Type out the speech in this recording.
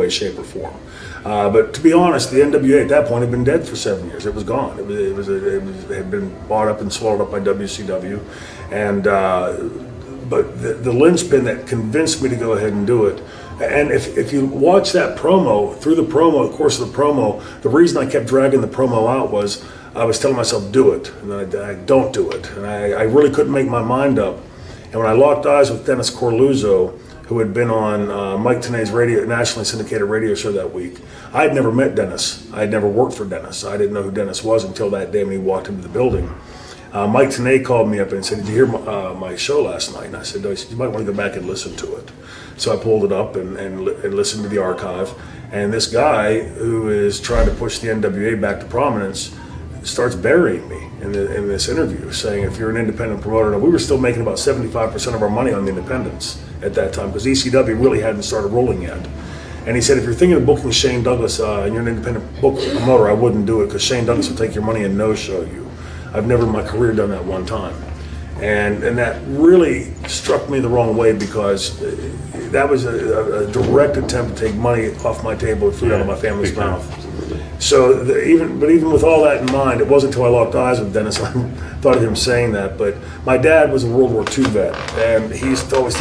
way, shape, or form. But to be honest, the NWA at that point had been dead for 7 years. It was gone. It had been bought up and swallowed up by WCW, and but the linchpin that convinced me to go ahead and do it. And if you watch that promo, through the course of the promo, the reason I kept dragging the promo out was I was telling myself, do it, and then I don't do it, and I really couldn't make my mind up. And when I locked eyes with Dennis Corluzzo, who had been on Mike Tenay's nationally syndicated radio show that week, I had never met Dennis. I had never worked for Dennis. I didn't know who Dennis was until that day when he walked into the building. Mike Tenay called me up and said, "Did you hear my show last night?" And I said, "No." He said, "You might want to go back and listen to it." So I pulled it up and listened to the archive. And this guy who is trying to push the NWA back to prominence starts burying me in this interview, saying, if you're an independent promoter, we were still making about 75% of our money on the independents at that time, because ECW really hadn't started rolling yet. And he said, if you're thinking of booking Shane Douglas and you're an independent promoter, I wouldn't do it, because Shane Douglas will take your money and no-show you. I've never in my career done that one time. And that really struck me the wrong way, because that was a direct attempt to take money off my table and food out of my family's mouth. So even with all that in mind, it wasn't until I locked eyes with Dennis I thought of him saying that. But my dad was a World War II vet, and he's always